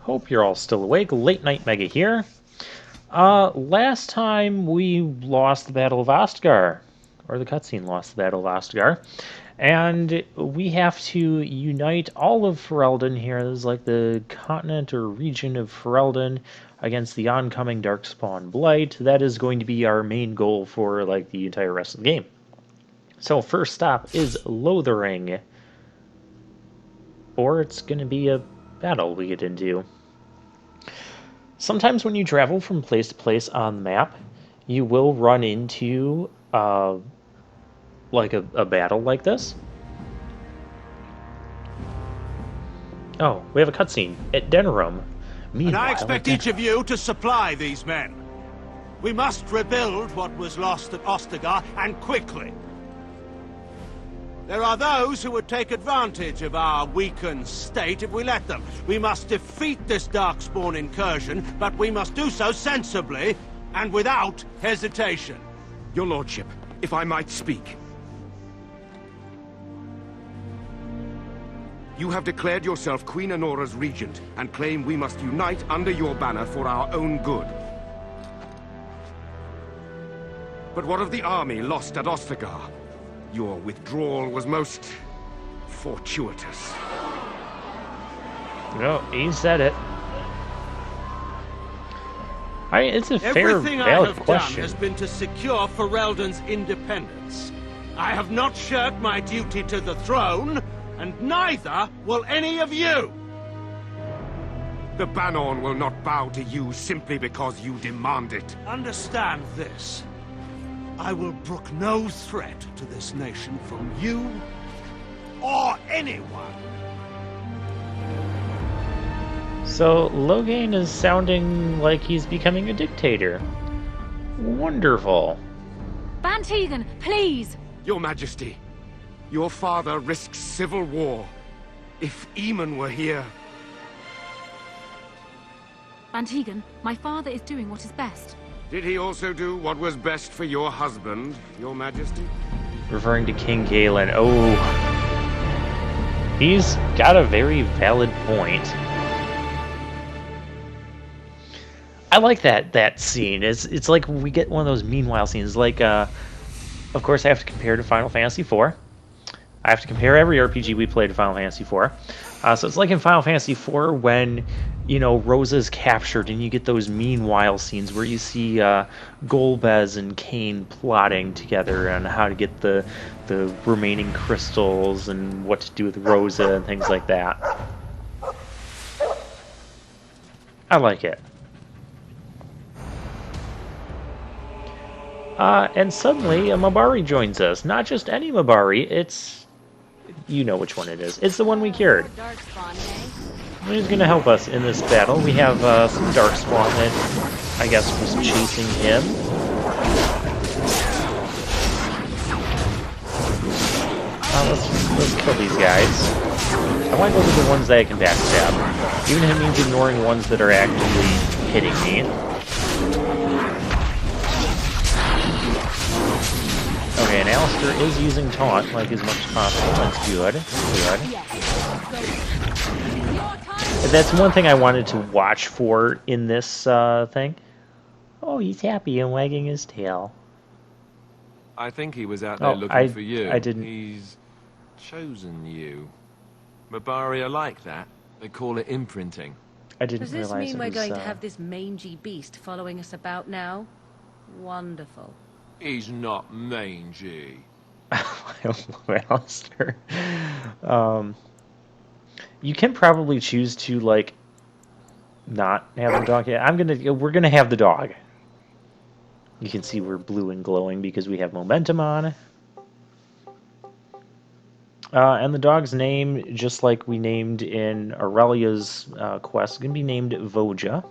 Hope you're all still awake. Late Night Mega here. Last time we lost the Battle of Ostgar, or the cutscene lost the Battle of Ostgar, and we have to unite all of Ferelden here. This is like the continent or region of Ferelden against the oncoming Darkspawn Blight. That is going to be our main goal for like the entire rest of the game. So first stop is Lothering, or it's going to be a battle we get into. Sometimes when you travel from place to place on the map, you will run into like a battle like this. Oh, we have a cutscene at Denerim. And I expect each of you to supply these men. We must rebuild what was lost at Ostagar, and quickly. There are those who would take advantage of our weakened state if we let them. We must defeat this Darkspawn incursion, but we must do so sensibly and without hesitation. Your Lordship, if I might speak. You have declared yourself Queen Honora's regent, and claim we must unite under your banner for our own good. But what of the army lost at Ostagar? Your withdrawal was most fortuitous. No, he said it. It's a fair, Everything I valid have question. done has been to secure Ferelden's independence. I have not shirked my duty to the throne, and neither will any of you. The Banorn will not bow to you simply because you demand it. Understand this. I will brook no threat to this nation from you or anyone. So Loghain is sounding like he's becoming a dictator. Wonderful. Bantegan, please! Your Majesty, your father risks civil war. If Eamon were here... Bantegan, my father is doing what is best. Did he also do what was best for your husband, Your Majesty? Referring to King Galen. Oh, he's got a very valid point. I like that scene. It's like we get one of those meanwhile scenes. Like, of course, I have to compare to Final Fantasy IV. I have to compare every RPG we played to Final Fantasy IV. So it's like in Final Fantasy IV when, you know, Rosa's captured and you get those meanwhile scenes where you see Golbez and Kain plotting together on how to get the remaining crystals and what to do with Rosa and things like that. I like it. And suddenly a Mabari joins us. Not just any Mabari, it's... You know which one it is. It's the one we cured. Who's going to help us in this battle? We have some Darkspawn that, I guess, was chasing him. Let's kill these guys. I want to go to the ones that I can backstab. Even if it means ignoring ones that are actively hitting me. Okay, and Alistair is using taunt, like, as much as possible. That's good. That's one thing I wanted to watch for in this thing. Oh, he's happy and wagging his tail. I think he was out there looking for you. I didn't... He's chosen you. Mabari are like that. They call it imprinting. I didn't Does this realize mean it we're was, going to have this mangy beast following us about now? Wonderful. He's not mangy. I love Alistair. You can probably choose to, like, not have the dog. Yeah, we're gonna have the dog. You can see we're blue and glowing because we have momentum on. And the dog's name, just like we named in Aurelia's quest, is gonna be named Voja.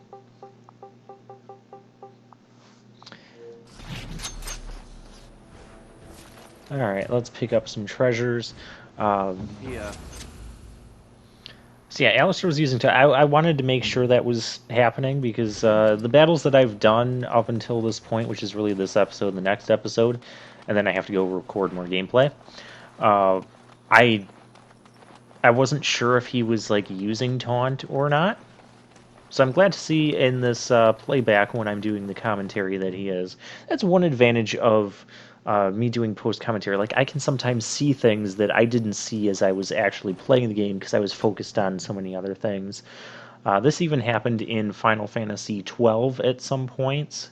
Alright, let's pick up some treasures. Yeah. So yeah, Alistair was using... I wanted to make sure that was happening because the battles that I've done up until this point, which is really this episode and the next episode, and then I have to go record more gameplay, I wasn't sure if he was, like, using taunt or not. So I'm glad to see in this playback when I'm doing the commentary that he is. That's one advantage of me doing post commentary. Like I can sometimes see things that I didn't see as I was actually playing the game because I was focused on so many other things. This even happened in Final Fantasy 12 at some points.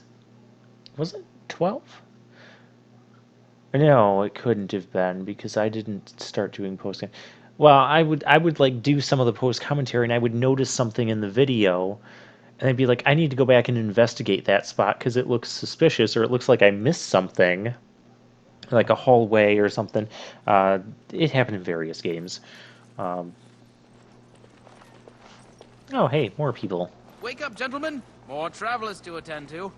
Was it 12? No, it couldn't have been because I didn't start doing post. Well, I would like do some of the post commentary and I would notice something in the video and I'd be like, I need to go back and investigate that spot because it looks suspicious or it looks like I missed something, like a hallway or something. It happened in various games. Um, oh, hey, more people. Wake up, gentlemen. More travelers to attend to.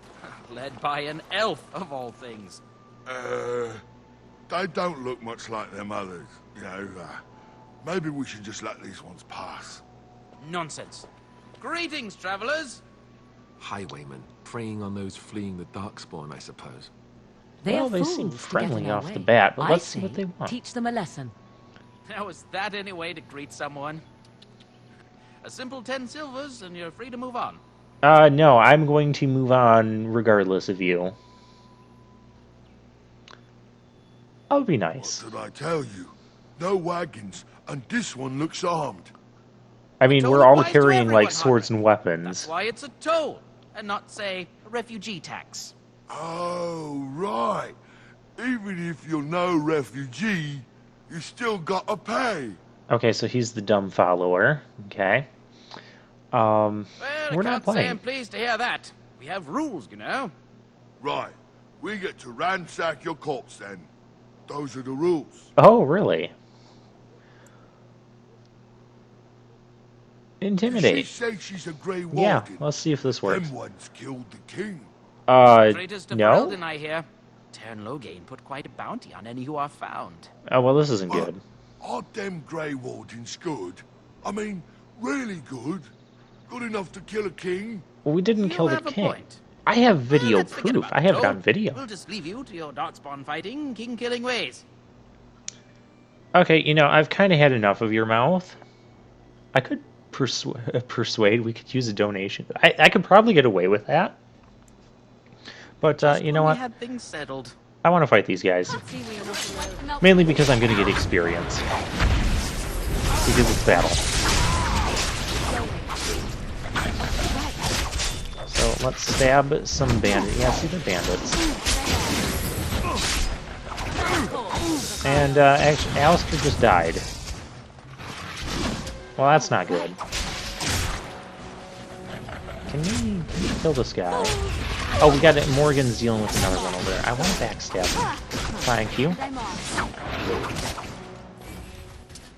Led by an elf, of all things. They don't look much like them others, you know. Maybe we should just let these ones pass. Nonsense. Greetings, travelers. Highwaymen, preying on those fleeing the Darkspawn, I suppose. Well, they seem friendly off the bat, but let's see what they want. Teach them a lesson. Now, is that any way to greet someone? A simple 10 silvers, and you're free to move on. No, I'm going to move on regardless of you. I'll be nice. What did I tell you? No wagons, and this one looks armed. I mean, Toll we're all applies to carrying, everyone, like, swords and weapons. That's why it's a toll, and not, say, a refugee tax. Oh, right. Even if you're no refugee, you still gotta pay. Okay, so he's the dumb follower. Okay. Well, We're I not can't say playing. I'm pleased to hear that. We have rules, you know. Right. We get to ransack your corpse then. Those are the rules. Oh, really? Did she Intimidate. say she's a Grey Warden? Yeah, let's see if this works. Them ones killed the king. Traitors to No? Ferelden, I hear. Tern Loghain put quite a bounty on any who are found. Oh, well, this isn't good. Aren't them Grey Wardens good? I mean, really good? Good enough to kill a king? Well, we didn't You kill the have a king. point. I have video Let's forget proof. about I have it Toll. on video. We'll just leave you to your darkspawn fighting, king-killing ways. Okay, you know, I've kind of had enough of your mouth. I could persuade we could use a donation. I could probably get away with that. But, you know When we what? had things settled. I want to fight these guys. Mainly because I'm going to get experience. Because it's battle. So let's stab some bandits. Yeah, see, they're bandits. And actually, Alistair just died. Well, that's not good. Can we kill this guy? Oh, we got it. Morgan's dealing with another one over there. I want to backstab him. Thank you.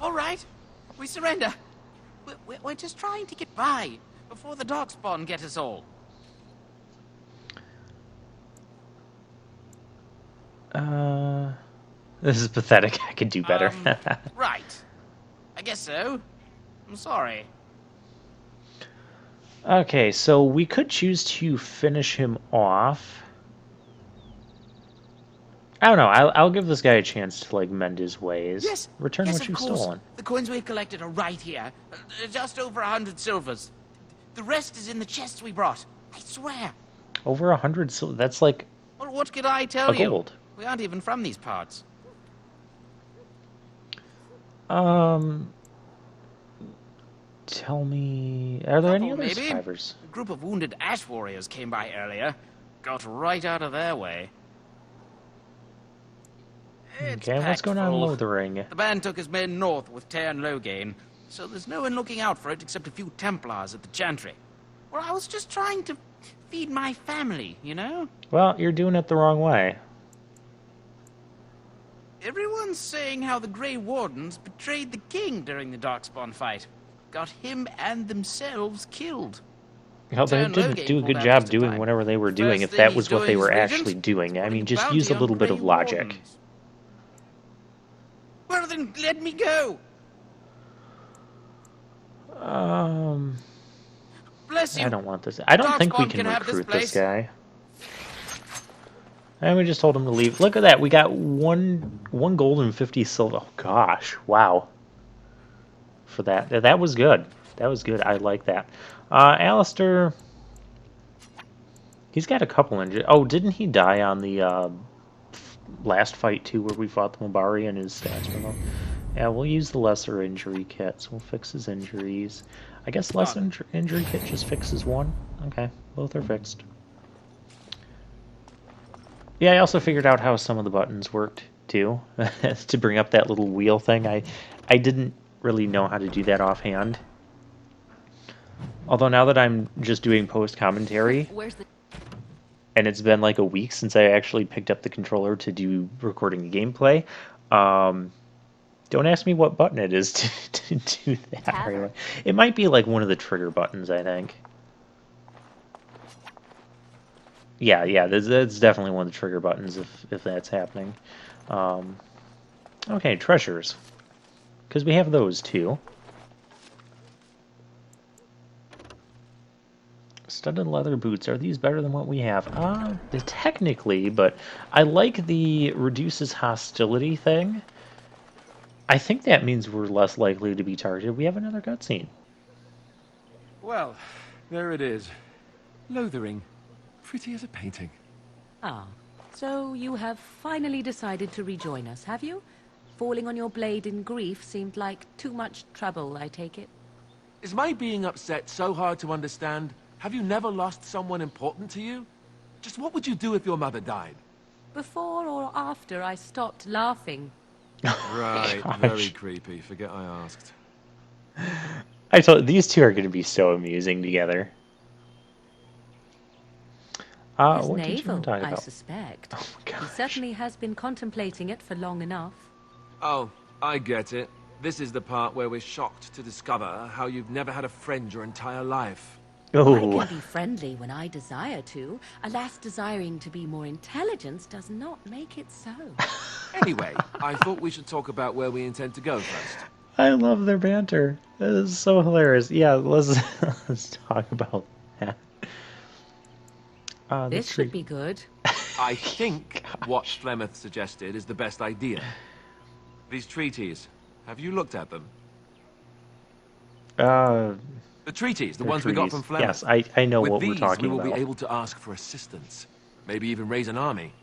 All right, we surrender. We're just trying to get by before the darkspawn get us all. This is pathetic. I could do better. Right. I guess so. I'm sorry. Okay, so we could choose to finish him off. I don't know. I'll give this guy a chance to like mend his ways. Yes. Return yes, what of you've course. stolen. The coins we've collected are right here. Just over 100 silvers. The rest is in the chests we brought. I swear. Over 100 silver. That's like Well, what could I tell a you? gold. We aren't even from these parts. Tell me, are there any Couple, other maybe. survivors? A group of wounded ash warriors came by earlier. Got right out of their way. It's Okay, what's packed going on full. below the ring? The band took his men north with Tern Loghain, so there's no one looking out for it except a few Templars at the Chantry. Well, I was just trying to feed my family, you know? Well, you're doing it the wrong way. Everyone's saying how the Grey Wardens betrayed the king during the Darkspawn fight. Got him and themselves killed. Well, they Tern didn't Loghain do a pulled good out job just in doing time. whatever they were doing, First if that thing was he's what they doing were is Regent, actually doing. I putting mean, a just bounty use a on little bit Grey of logic. Wardens. Well, then let me go. Bless you. I don't want this. I don't think we Darkspawn can have this recruit this place. guy. And we just told him to leave. Look at that. We got one gold and 50 silver. Oh, gosh. Wow. For that. That was good. That was good. I like that. Alistair, he's got a couple injuries. Oh, didn't he die on the last fight too, where we fought the Mobari and his stats were low? Yeah, we'll use the lesser injury kit, so we'll fix his injuries. I guess less injury kit just fixes one. Okay, both are fixed. Yeah, I also figured out how some of the buttons worked too, to bring up that little wheel thing. I didn't really know how to do that offhand. Although now that I'm just doing post commentary, and it's been like a week since I actually picked up the controller to do recording gameplay, don't ask me what button it is to do that. Right? It might be like one of the trigger buttons, I think. Yeah, that's definitely one of the trigger buttons if that's happening. Okay, treasures. Because we have those too. Studded leather boots. Are these better than what we have? Technically, but I like the reduces hostility thing. I think that means we're less likely to be targeted. We have another cutscene. Well, there it is. Lothering. Pretty as a painting. Ah, so you have finally decided to rejoin us, have you? Falling on your blade in grief seemed like too much trouble, I take it. Is my being upset so hard to understand? Have you never lost someone important to you? Just what would you do if your mother died? Before or after I stopped laughing. Right, very creepy. Forget I asked. I told these two are going to be so amusing together. His what did you navel, want to talk I about? suspect. Oh my gosh. He certainly has been contemplating it for long enough. Oh, I get it. This is the part where we're shocked to discover how you've never had a friend your entire life. I Oh, can be friendly when I desire to. Alas, desiring to be more intelligent does not make it so. Anyway, I thought we should talk about where we intend to go first. I love their banter. That is so hilarious. Yeah, let's talk about that. This should be good. I think what Flemeth suggested is the best idea. These treaties, have you looked at them? The treaties, the ones we got from Flemeth. Yes, I know With what these, we're talking we will about. be able to ask for assistance. Maybe even raise an army.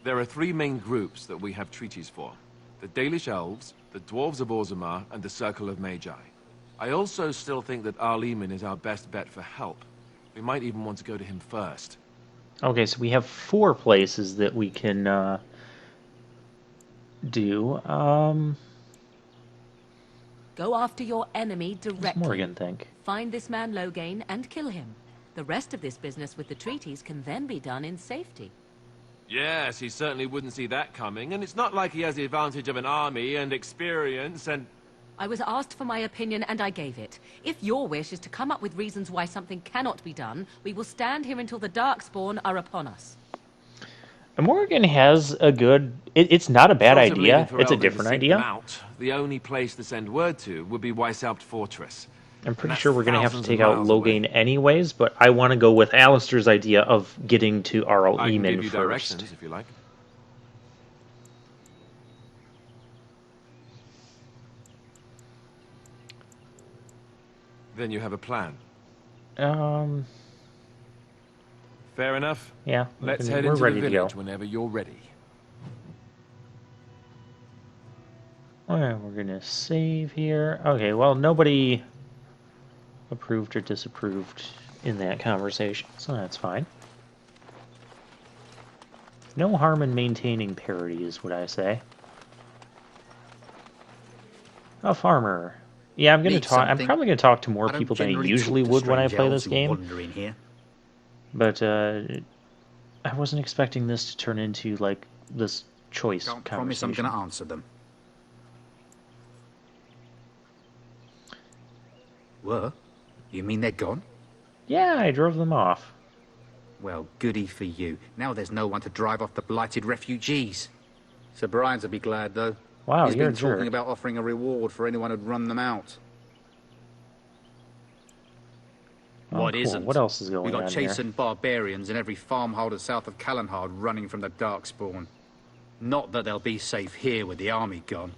There are three main groups that we have treaties for. The Dalish Elves, the Dwarves of Orzammar, and the Circle of Magi. I also still think that Arleman is our best bet for help. We might even want to go to him first. Okay, so we have 4 places that we can do. Go after your enemy What does directly. Morgan think? Find this man Loghain and kill him. The rest of this business with the treaties can then be done in safety. Yes, he certainly wouldn't see that coming, and it's not like he has the advantage of an army and experience and... I was asked for my opinion and I gave it. If your wish is to come up with reasons why something cannot be done, we will stand here until the Darkspawn are upon us. Morgan has a good... It's not a bad Short of leaving idea. for It's a Elden to different seek idea. them out, the only place to send word to would be Weishaupt Fortress. I'm pretty That's sure we're going to have to thousands take of out miles away. Loghain anyways, but I want to go with Alistair's idea of getting to Arl I can Eamon give you first. directions if you like. Then you have a plan. Fair enough. Yeah, Let's head we're into ready the to go. village whenever you're ready. Alright, we're going to save here. Okay, well, nobody approved or disapproved in that conversation, so that's fine. No harm in maintaining parity is what I say. A farmer. Yeah, I'm gonna talk. I'm probably gonna talk to more people than I usually would when I play this game. But I wasn't expecting this to turn into like this choice Can't promise conversation. I'm going to answer them. What? You mean they're gone? Yeah, I drove them off. Well, goody for you. Now there's no one to drive off the blighted refugees. Sir Brian's will be glad, though. Wow, He's you're been a jerk. talking about offering a reward for anyone who'd run them out. Oh, What cool. isn't? What else is going We got on here? chasing barbarians in every farmholder south of Callanhard running from the Darkspawn. Not that they'll be safe here with the army gone.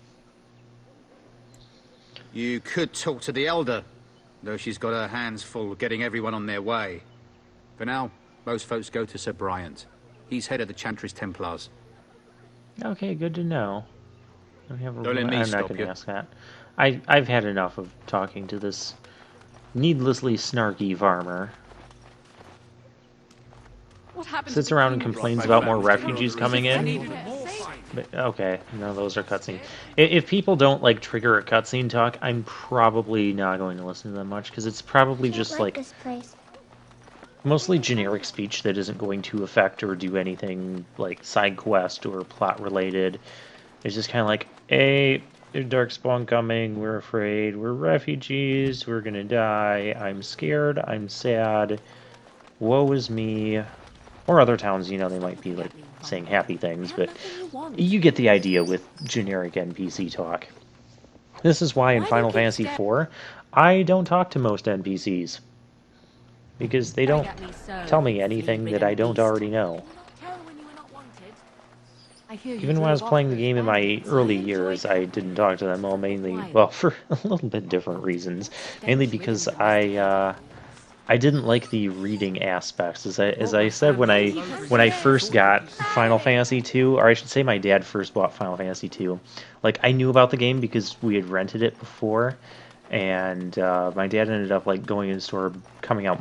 You could talk to the Elder. though she's got her hands full getting everyone on their way. For now, most folks go to Sir Bryant. He's head of the Chantry's Templars. Okay, good to know. Don't let me I'm stop not going you. to ask that. I've had enough of talking to this needlessly snarky farmer. What happened Sits to the around and king? complains about more refugees coming in. But, okay, no, those are cutscenes. If people don't like trigger a cutscene talk, I'm probably not going to listen to them much because it's probably just like this place. mostly generic speech that isn't going to affect or do anything like side quest or plot related. It's just kind of like, hey, there's Darkspawn coming, we're afraid, we're refugees, we're gonna die, I'm scared, I'm sad, woe is me. Or other towns, you know, they might be like saying happy things, but you get the idea with generic NPC talk. This is why in Final Fantasy IV, I don't talk to most NPCs. Because they don't tell me anything that I don't already know. Even when I was playing the game in my early years, I didn't talk to them all, mainly, well, for a little bit different reasons. Mainly because I didn't like the reading aspects. As I said when I first got Final Fantasy II, or I should say my dad first bought Final Fantasy II. Like, I knew about the game because we had rented it before, and my dad ended up like going in the store, coming out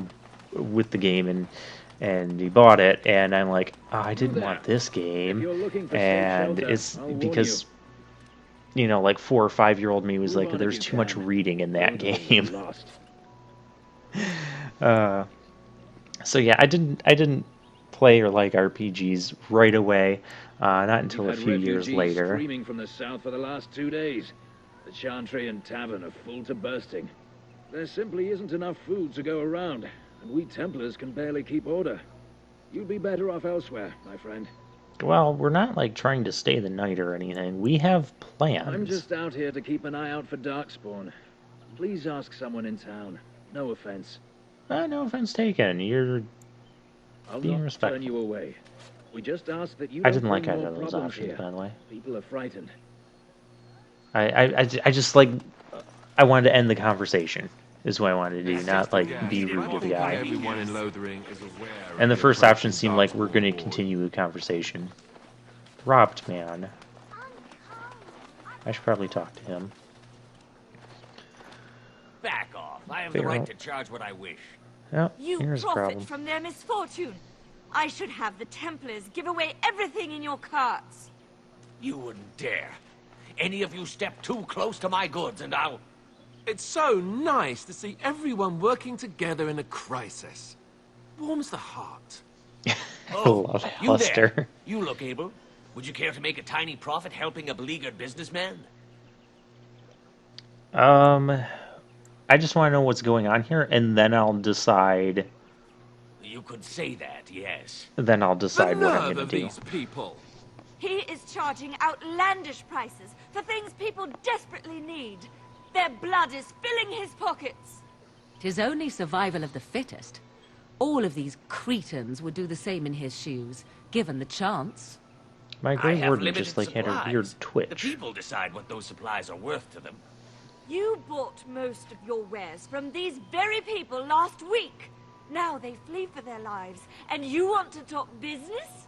with the game, and he bought it, and I'm like, oh, I didn't want this game, and it's because, you know, like 4- or 5-year-old me was like, there's too much reading in that game. So yeah, I didn't play or like RPGs right away, not until a few years later. Streaming from the south for the last 2 days. The Chantry and Tavern are full to bursting. There simply isn't enough food to go around, and we Templars can barely keep order. You'd be better off elsewhere, my friend. Well, we're not like trying to stay the night or anything. We have plans. I'm just out here to keep an eye out for Darkspawn. Please ask someone in town. No offense. No offense taken. You're I'll being not respectful. turn you away. We just ask that you I don't didn't like bring either more of those problems options, here. by the way. People are frightened. I just like, I wanted to end the conversation, is what I wanted to do, not like be rude to the guy. Everyone in Lothering is aware And the of first the option seemed like we're Darkspawn going to War. continue the conversation. Robbed man. I should probably talk to him. Back off. I have Fair. the right to charge what I wish. Yep, You here's a profit problem. from their misfortune. I should have the Templars give away everything in your carts. You wouldn't dare. Any of you step too close to my goods and I'll... It's so nice to see everyone working together in a crisis. Warms the heart. I love you Alistair. there. You look able. Would you care to make a tiny profit helping a beleaguered businessman? I just want to know what's going on here, and then I'll decide. You could say that, yes. Then I'll decide what I'm nerve going of to do. these people. He is charging outlandish prices for things people desperately need. Their blood is filling his pockets. 'Tis only survival of the fittest. All of these cretins would do the same in his shoes, given the chance. My I Grey have Warden limited just like had a supplies. weird The twitch. people decide what those supplies are worth to them. You bought most of your wares from these very people last week. Now they flee for their lives, and you want to talk business?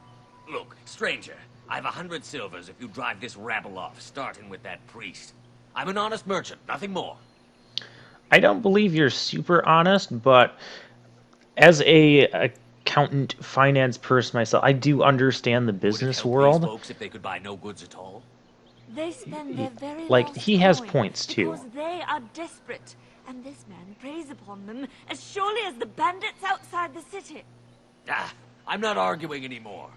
Look, stranger, I've 100 silvers if you drive this rabble off, starting with that priest. I'm an honest merchant, nothing more. I don't believe you're super honest, but as a accountant, finance person myself, I do understand the Would it business help world. these folks if they could buy no goods at all? They spend their very Like, last he has coin points, too. because they are desperate, and this man preys upon them as surely as the bandits outside the city. Ah, I'm not arguing anymore.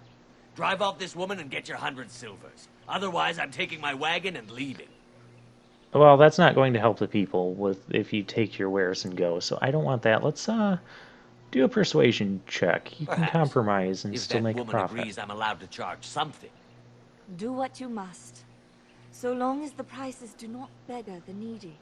Drive off this woman and get your 100 silvers. Otherwise, I'm taking my wagon and leaving. Well, that's not going to help the people with if you take your wares and go. So I don't want that. Let's do a persuasion check. You can Perhaps. compromise and If still that make a woman profit. agrees, I'm allowed to charge something. Do what you must, so long as the prices do not beggar the needy.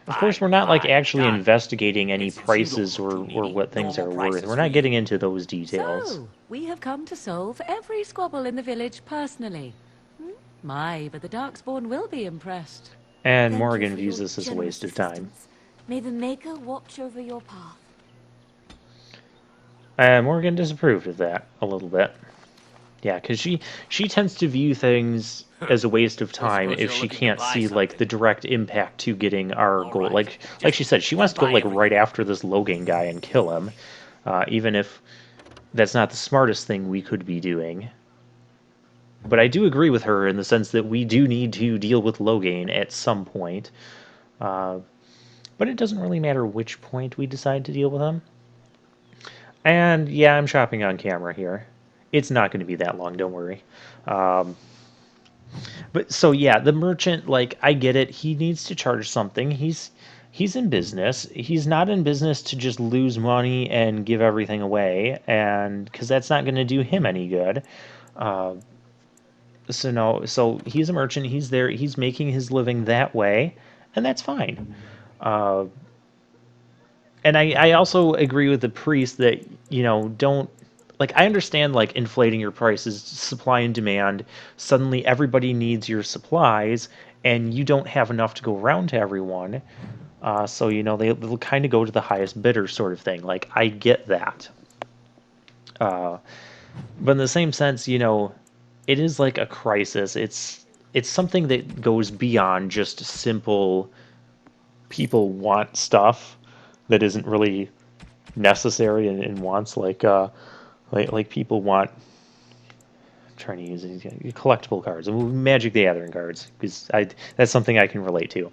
Of course, we're not like Fine, actually done. investigating any And since you prices don't or, look too or needy, what things are normal worth. prices We're for not you. getting into those details. So, we have come to solve every squabble in the village personally. My, but the Darkspawn will be impressed. And Thank you Morgan for views your this as a generous waste of time. assistance. May the Maker watch over your path. Morgan disapproved of that a little bit. Yeah, because she tends to view things as a waste of time suppose if you're she looking to can't buy see like something. the direct impact to getting our All goal. right. Like she said, she wants to go buy like everything. right after this Logan guy and kill him, even if that's not the smartest thing we could be doing. But I do agree with her in the sense that we do need to deal with Logan at some point. But it doesn't really matter which point we decide to deal with him. And yeah, I'm shopping on camera here. It's not going to be that long, don't worry. But so yeah, the merchant, like, I get it. He needs to charge something. He's in business. He's not in business to just lose money and give everything away, and because that's not going to do him any good. So no, so he's a merchant. He's there. He's making his living that way, and that's fine. And I also agree with the priest that, don't, like, I understand, like, inflating your prices, supply and demand. Suddenly everybody needs your supplies and you don't have enough to go around to everyone. So they'll kind of go to the highest bidder sort of thing. Like, I get that. But in the same sense, it is like a crisis. It's something that goes beyond just simple people want stuff that isn't really necessary and wants, like people want. I'm trying to use collectible cards, Magic the Gathering cards, because that's something I can relate to.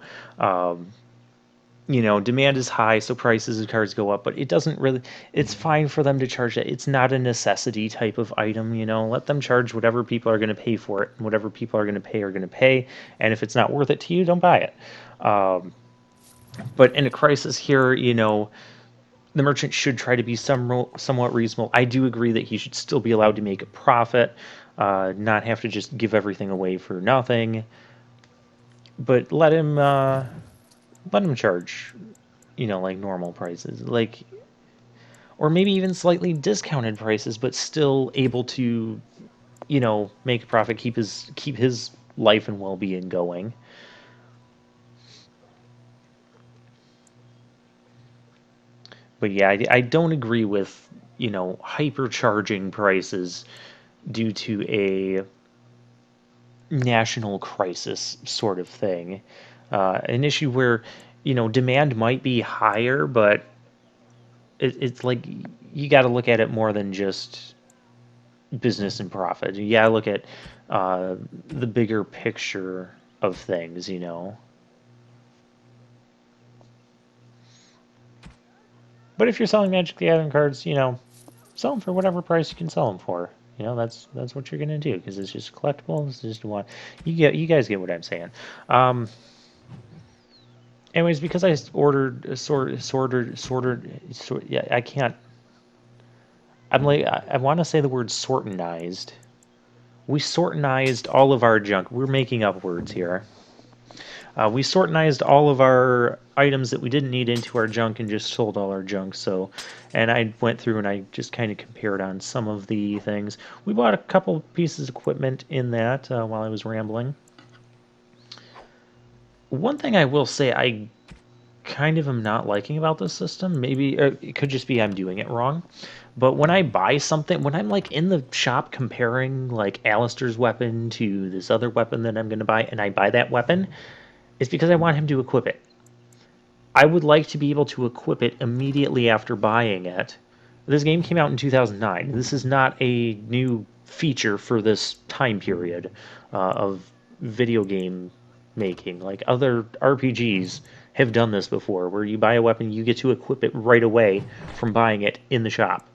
Demand is high, so prices of cards go up, but it doesn't really. It's fine for them to charge that. It's not a necessity type of item. Let them charge whatever people are going to pay for it, and whatever people are going to pay. And if it's not worth it to you, don't buy it. But in a crisis here, the merchant should try to be somewhat reasonable. I do agree that he should still be allowed to make a profit, not have to just give everything away for nothing. But let him charge, like normal prices, or maybe even slightly discounted prices, but still able to, make a profit, keep his life and well-being going. But yeah, I don't agree with, hypercharging prices due to a national crisis sort of thing. An issue where, demand might be higher, but it's like you got to look at it more than just business and profit. You got to look at the bigger picture of things, But if you're selling Magic the Gathering cards, sell them for whatever price you can sell them for. That's what you're gonna do, because it's just collectible. It's just one. You guys get what I'm saying. Anyways, because I ordered yeah, I can't. I'm like, I want to say the word sortanized. We sortanized all of our junk. We're making up words here. We sortanized all of our items that we didn't need into our junk and just sold all our junk. And I went through and I just kind of compared on some of the things. We bought a couple pieces of equipment in that while I was rambling. One thing I will say I kind of am not liking about this system, maybe it could just be I'm doing it wrong, but when I buy something, when I'm like in the shop comparing like Alistair's weapon to this other weapon that I'm going to buy, and I buy that weapon, it's because I want him to equip it. I would like to be able to equip it immediately after buying it. This game came out in 2009. This is not a new feature for this time period of video game making. Like, other RPGs have done this before, where you buy a weapon, you get to equip it right away from buying it in the shop.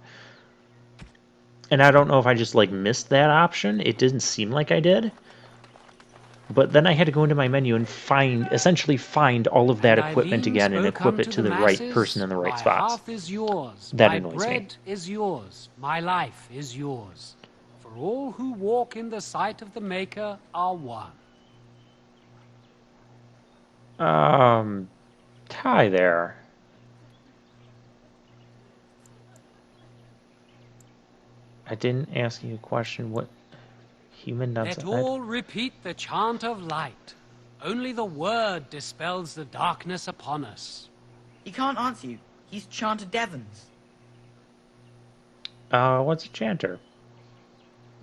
And I don't know if I just like missed that option. It didn't seem like I did. But then I had to go into my menu and essentially find all of that equipment again and equip it to the right person in the right spots. My hearth is yours, that my annoys bread me. is yours, my life is yours. For all who walk in the sight of the Maker are one. Hi there. I didn't ask you a question. What? Human nuts. Let all repeat the chant of light. Only the word dispels the darkness upon us. He can't answer you. He's Chanter Devons. What's a chanter?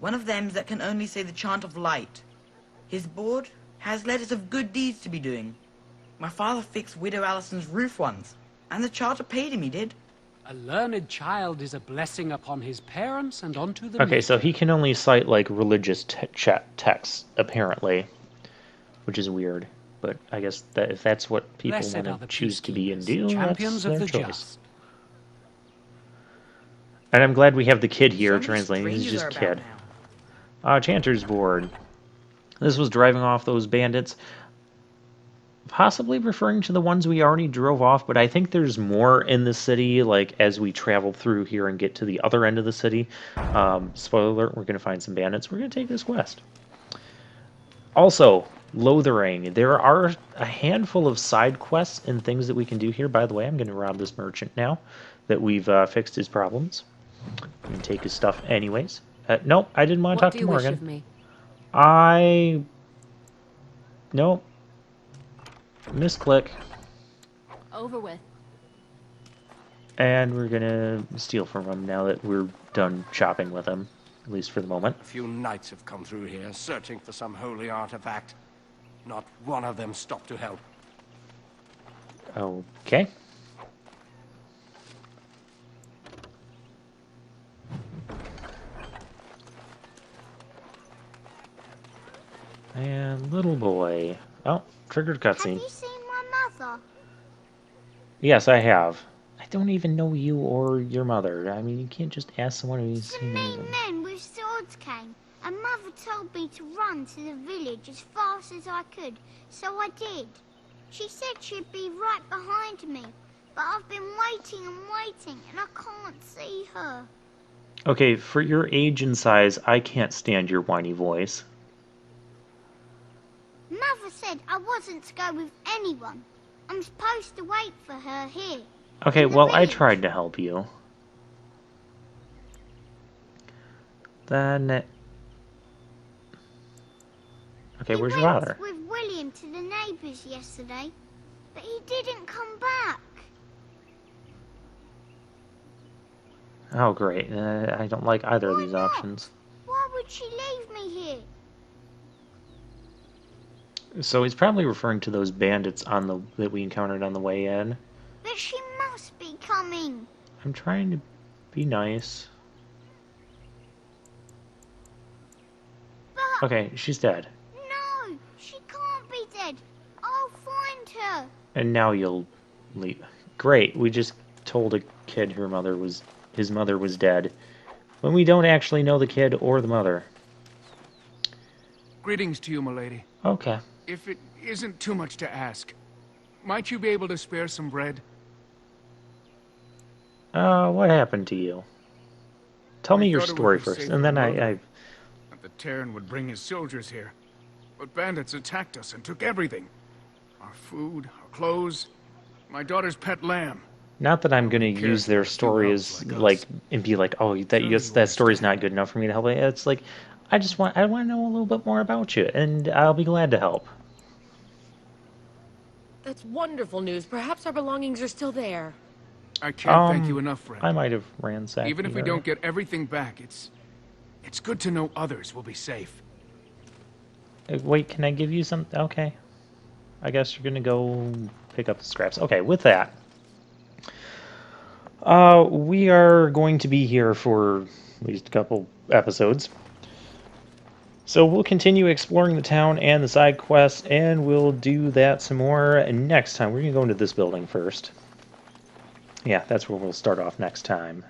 One of them that can only say the chant of light. His board has letters of good deeds to be doing. My father fixed Widow Allison's roof once, and the charter paid him, he did. A learned child is a blessing upon his parents and onto the Okay, so he can only cite, like, religious texts, apparently. Which is weird. But I guess that if that's what people Blessed want are to the choose to be and peacekeepers, do, champions that's of their the choice. just. And I'm glad we have the kid here So many translating. He's strangers just are about kid. now. Chanter's board. This was driving off those bandits. Possibly referring to the ones we already drove off, but I think there's more in the city, like, as we travel through here and get to the other end of the city. Spoiler alert, we're going to find some bandits. We're going to take this quest. Also, Lothering. There are a handful of side quests and things that we can do here. By the way, I'm going to rob this merchant now that we've fixed his problems. I'm going to take his stuff anyways. Nope, I didn't want to talk to Morgan. What do you wish of me? Nope. Misclick. Over with. And we're gonna steal from him now that we're done shopping with him, at least for the moment. A few knights have come through here, searching for some holy artifact. Not one of them stopped to help. Okay. And little boy. Oh, triggered cutscene. Have you seen my mother? Yes, I have. I don't even know you or your mother. I mean, you can't just ask someone who's Some seen mean them. men with swords came, and Mother told me to run to the village as fast as I could, so I did. She said she'd be right behind me, but I've been waiting and waiting, and I can't see her. Okay, for your age and size, I can't stand your whiny voice. Mother said I wasn't to go with anyone. I'm supposed to wait for her here. Okay, in the well, I village. tried to help you. Then... Okay, where's your father? With William to the neighbours yesterday, but he didn't come back. Oh, great. I don't like either of these options. Why would she leave me here? So he's probably referring to those bandits that we encountered on the way in. But she must be coming. I'm trying to be nice. But Okay, she's dead. no, she can't be dead. I'll find her. And now you'll leave. Great, we just told a kid his mother was dead, when we don't actually know the kid or the mother. Greetings to you, milady. Okay. If it isn't too much to ask, might you be able to spare some bread? What happened to you? Tell me your thought it would story be first, safe and then for I... Mother that the Terran would bring his soldiers here. But bandits attacked us and took everything. Our food, our clothes, my daughter's pet lamb. Not that I'm gonna use their story as, like, and be like, oh, that story's not good enough for me to help. It's like, I want to know a little bit more about you, and I'll be glad to help. That's wonderful news. Perhaps our belongings are still there. I can't thank you enough, friend. I might have ransacked Even if we the don't get everything back, it's good to know others will be safe. Wait, can I give you some? Okay. I guess you're gonna go pick up the scraps. Okay, with that, we are going to be here for at least a couple episodes. So we'll continue exploring the town and the side quests, and we'll do that some more next time. We're gonna go into this building first. Yeah, that's where we'll start off next time.